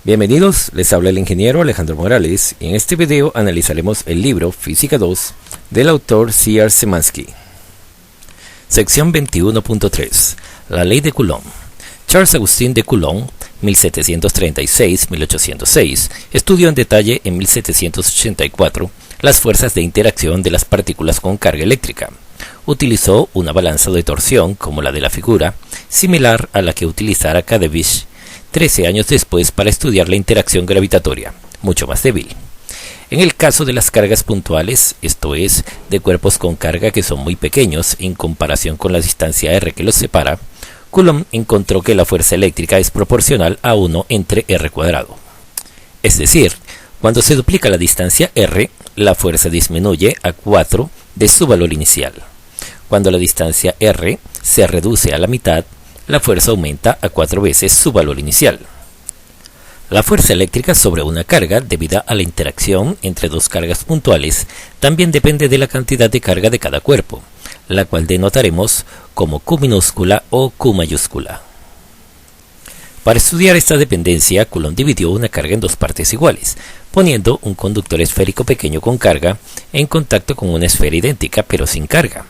Bienvenidos, les habla el ingeniero Alejandro Morales y en este video analizaremos el libro Física 2 del autor C.R. Szymanski. Sección 21.3. La ley de Coulomb. Charles Augustin de Coulomb, 1736-1806, estudió en detalle en 1784 las fuerzas de interacción de las partículas con carga eléctrica. Utilizó una balanza de torsión como la de la figura, similar a la que utilizara Cavendish 13 años después para estudiar la interacción gravitatoria, mucho más débil. En el caso de las cargas puntuales, esto es, de cuerpos con carga que son muy pequeños en comparación con la distancia r que los separa, Coulomb encontró que la fuerza eléctrica es proporcional a 1 entre r cuadrado. Es decir, cuando se duplica la distancia r, la fuerza disminuye a 4 de su valor inicial. Cuando la distancia r se reduce a la mitad, la fuerza aumenta a 4 veces su valor inicial. La fuerza eléctrica sobre una carga, debida a la interacción entre dos cargas puntuales, también depende de la cantidad de carga de cada cuerpo, la cual denotaremos como Q minúscula o Q mayúscula. Para estudiar esta dependencia, Coulomb dividió una carga en dos partes iguales, poniendo un conductor esférico pequeño con carga en contacto con una esfera idéntica pero sin carga.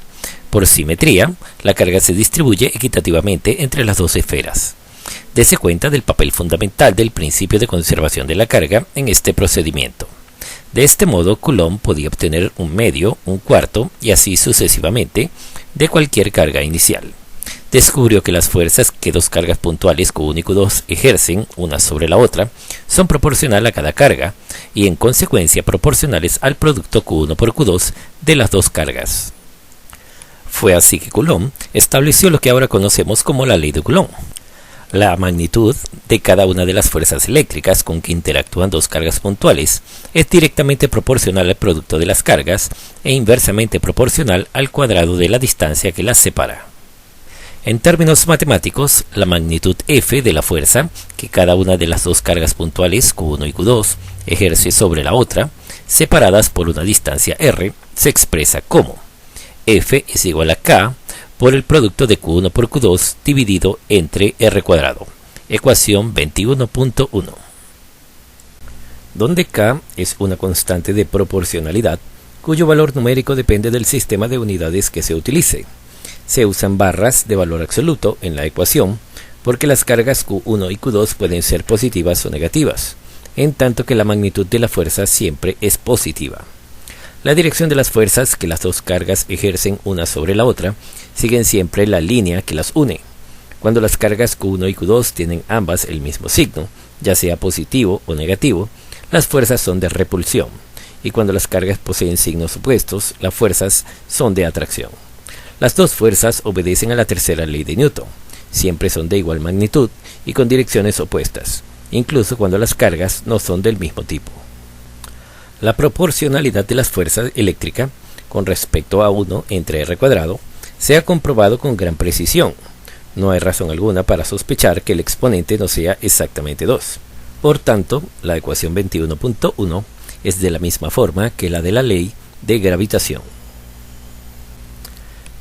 Por simetría, la carga se distribuye equitativamente entre las dos esferas. Dese cuenta del papel fundamental del principio de conservación de la carga en este procedimiento. De este modo, Coulomb podía obtener un medio, un cuarto y así sucesivamente de cualquier carga inicial. Descubrió que las fuerzas que dos cargas puntuales Q1 y Q2 ejercen una sobre la otra son proporcionales a cada carga y en consecuencia proporcionales al producto Q1 por Q2 de las dos cargas. Fue así que Coulomb estableció lo que ahora conocemos como la ley de Coulomb. La magnitud de cada una de las fuerzas eléctricas con que interactúan dos cargas puntuales es directamente proporcional al producto de las cargas e inversamente proporcional al cuadrado de la distancia que las separa. En términos matemáticos, la magnitud F de la fuerza que cada una de las dos cargas puntuales Q1 y Q2 ejerce sobre la otra, separadas por una distancia r, se expresa como F es igual a K por el producto de Q1 por Q2 dividido entre r cuadrado. Ecuación 21.1. Donde K es una constante de proporcionalidad cuyo valor numérico depende del sistema de unidades que se utilice. Se usan barras de valor absoluto en la ecuación porque las cargas Q1 y Q2 pueden ser positivas o negativas, en tanto que la magnitud de la fuerza siempre es positiva. La dirección de las fuerzas que las dos cargas ejercen una sobre la otra siguen siempre la línea que las une. Cuando las cargas Q1 y Q2 tienen ambas el mismo signo, ya sea positivo o negativo, las fuerzas son de repulsión, y cuando las cargas poseen signos opuestos, las fuerzas son de atracción. Las dos fuerzas obedecen a la tercera ley de Newton, siempre son de igual magnitud y con direcciones opuestas, incluso cuando las cargas no son del mismo tipo. La proporcionalidad de las fuerzas eléctricas con respecto a 1 entre r cuadrado se ha comprobado con gran precisión. No hay razón alguna para sospechar que el exponente no sea exactamente 2. Por tanto, la ecuación 21.1 es de la misma forma que la de la ley de gravitación.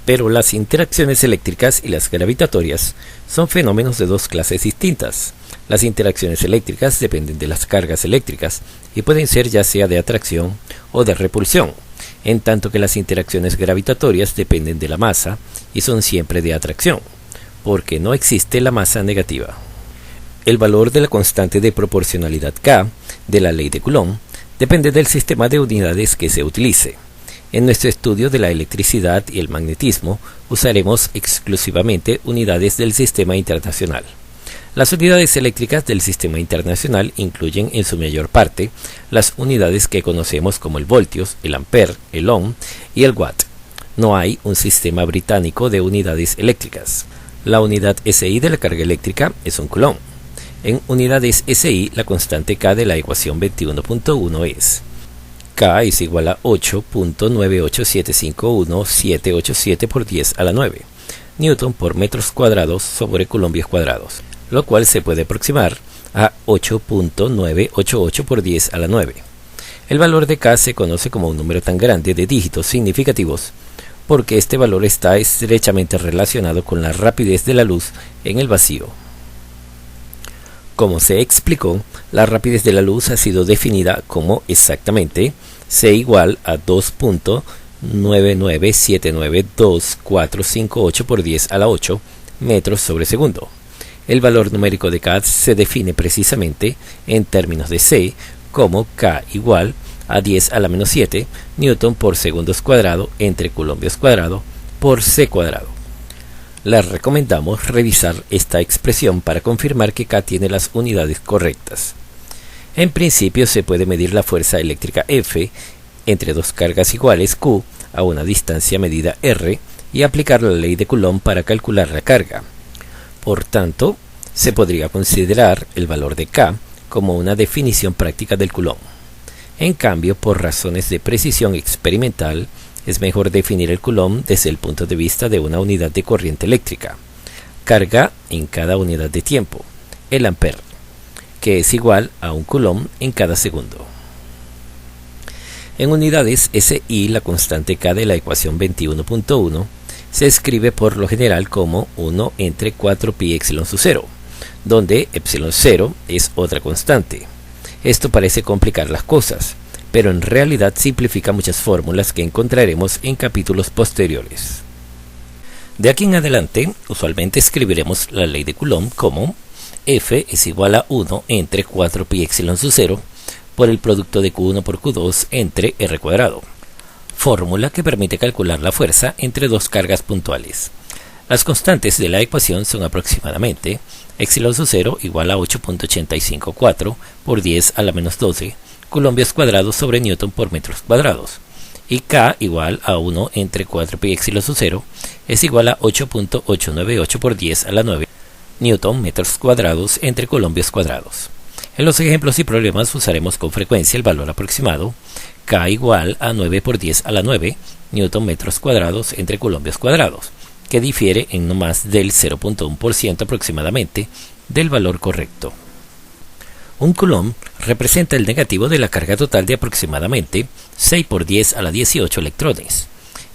Pero las interacciones eléctricas y las gravitatorias son fenómenos de dos clases distintas. Las interacciones eléctricas dependen de las cargas eléctricas y pueden ser ya sea de atracción o de repulsión, en tanto que las interacciones gravitatorias dependen de la masa y son siempre de atracción, porque no existe la masa negativa. El valor de la constante de proporcionalidad K de la ley de Coulomb depende del sistema de unidades que se utilice. En nuestro estudio de la electricidad y el magnetismo usaremos exclusivamente unidades del sistema internacional. Las unidades eléctricas del sistema internacional incluyen en su mayor parte las unidades que conocemos como el voltios, el ampere, el ohm y el watt. No hay un sistema británico de unidades eléctricas. La unidad SI de la carga eléctrica es un coulomb. En unidades SI, la constante K de la ecuación 21.1 es K es igual a 8.98751,787 por 10 a la 9 Newton por metros cuadrados sobre columpios cuadrados, lo cual se puede aproximar a 8.988 por 10 a la 9. El valor de K se conoce como un número tan grande de dígitos significativos porque este valor está estrechamente relacionado con la rapidez de la luz en el vacío. Como se explicó, la rapidez de la luz ha sido definida como exactamente C igual a 2.99792.458 por 10 a la 8 metros sobre segundo. El valor numérico de K se define precisamente en términos de C como K igual a 10 a la menos 7 newton por segundos cuadrado entre colombios cuadrado por C cuadrado. Les recomendamos revisar esta expresión para confirmar que K tiene las unidades correctas. En principio se puede medir la fuerza eléctrica F entre dos cargas iguales Q a una distancia medida R y aplicar la ley de Coulomb para calcular la carga. Por tanto, se podría considerar el valor de K como una definición práctica del Coulomb. En cambio, por razones de precisión experimental, es mejor definir el Coulomb desde el punto de vista de una unidad de corriente eléctrica, carga en cada unidad de tiempo, el ampere, que es igual a un Coulomb en cada segundo. En unidades SI, la constante K de la ecuación 21.1 se escribe por lo general como 1 entre 4pi epsilon sub 0, donde epsilon 0 es otra constante. Esto parece complicar las cosas, pero en realidad simplifica muchas fórmulas que encontraremos en capítulos posteriores. De aquí en adelante, usualmente escribiremos la ley de Coulomb como F es igual a 1 entre 4pi epsilon sub 0 por el producto de Q1 por Q2 entre R cuadrado, fórmula que permite calcular la fuerza entre dos cargas puntuales. Las constantes de la ecuación son aproximadamente epsilon sub 0 igual a 8.854 por 10 a la menos 12 colombios cuadrados sobre newton por metros cuadrados, y K igual a 1 entre 4pi epsilon sub 0 es igual a 8.898 por 10 a la 9 newton metros cuadrados entre colombios cuadrados. En los ejemplos y problemas usaremos con frecuencia el valor aproximado K igual a 9 por 10 a la 9 newton metros cuadrados entre colombios cuadrados, que difiere en no más del 0.1% aproximadamente del valor correcto. Un coulomb representa el negativo de la carga total de aproximadamente 6 por 10 a la 18 electrones.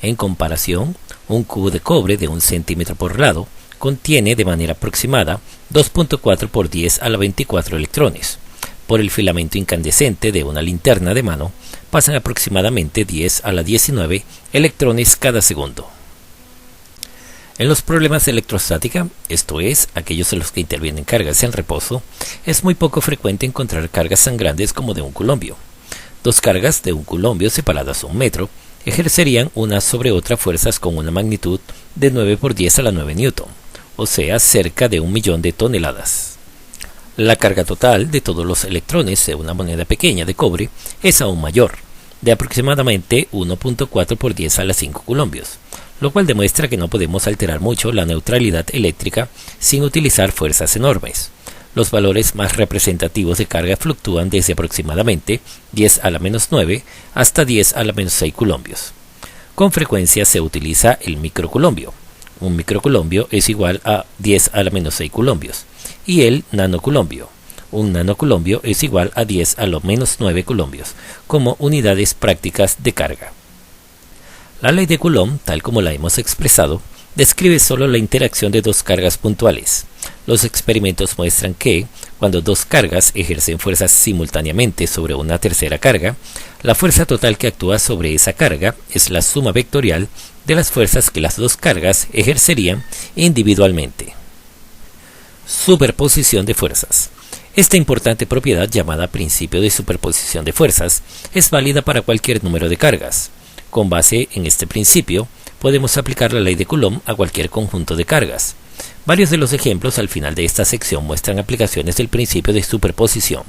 En comparación, un cubo de cobre de 1 centímetro por lado contiene de manera aproximada 2.4 por 10 a la 24 electrones. Por el filamento incandescente de una linterna de mano pasan aproximadamente 10 a la 19 electrones cada segundo. En los problemas de electrostática, esto es, aquellos en los que intervienen cargas en reposo, es muy poco frecuente encontrar cargas tan grandes como de un coulombio. Dos cargas de un coulombio separadas 1 metro ejercerían una sobre otra fuerzas con una magnitud de 9 por 10 a la 9 newton, o sea, cerca de 1.000.000 de toneladas. La carga total de todos los electrones de una moneda pequeña de cobre es aún mayor, de aproximadamente 1.4 por 10 a la 5 coulombios, lo cual demuestra que no podemos alterar mucho la neutralidad eléctrica sin utilizar fuerzas enormes. Los valores más representativos de carga fluctúan desde aproximadamente 10 a la menos 9 hasta 10 a la menos 6 coulombios. Con frecuencia se utiliza el microcoulombio. Un microcoulombio es igual a 10 a la menos 6 coulombios, y el nanocoulombio. Un nanocoulombio es igual a 10 a lo menos 9 coulombios, como unidades prácticas de carga. La ley de Coulomb, tal como la hemos expresado, describe solo la interacción de dos cargas puntuales. Los experimentos muestran que, cuando dos cargas ejercen fuerzas simultáneamente sobre una tercera carga, la fuerza total que actúa sobre esa carga es la suma vectorial de las fuerzas que las dos cargas ejercerían individualmente. Superposición de fuerzas. Esta importante propiedad, llamada principio de superposición de fuerzas, es válida para cualquier número de cargas. Con base en este principio, podemos aplicar la ley de Coulomb a cualquier conjunto de cargas. Varios de los ejemplos al final de esta sección muestran aplicaciones del principio de superposición.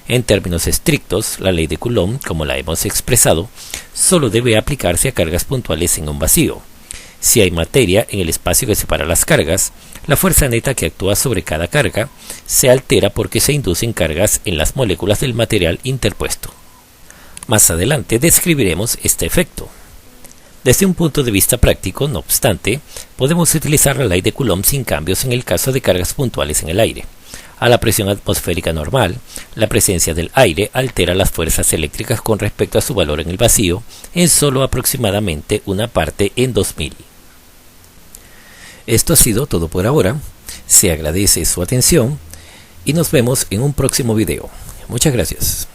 En términos estrictos, la ley de Coulomb, como la hemos expresado, solo debe aplicarse a cargas puntuales en un vacío. Si hay materia en el espacio que separa las cargas, la fuerza neta que actúa sobre cada carga se altera porque se inducen cargas en las moléculas del material interpuesto. Más adelante describiremos este efecto. Desde un punto de vista práctico, no obstante, podemos utilizar la ley de Coulomb sin cambios en el caso de cargas puntuales en el aire. A la presión atmosférica normal, la presencia del aire altera las fuerzas eléctricas con respecto a su valor en el vacío en solo aproximadamente una parte en 2000. Esto ha sido todo por ahora. Se agradece su atención y nos vemos en un próximo video. Muchas gracias.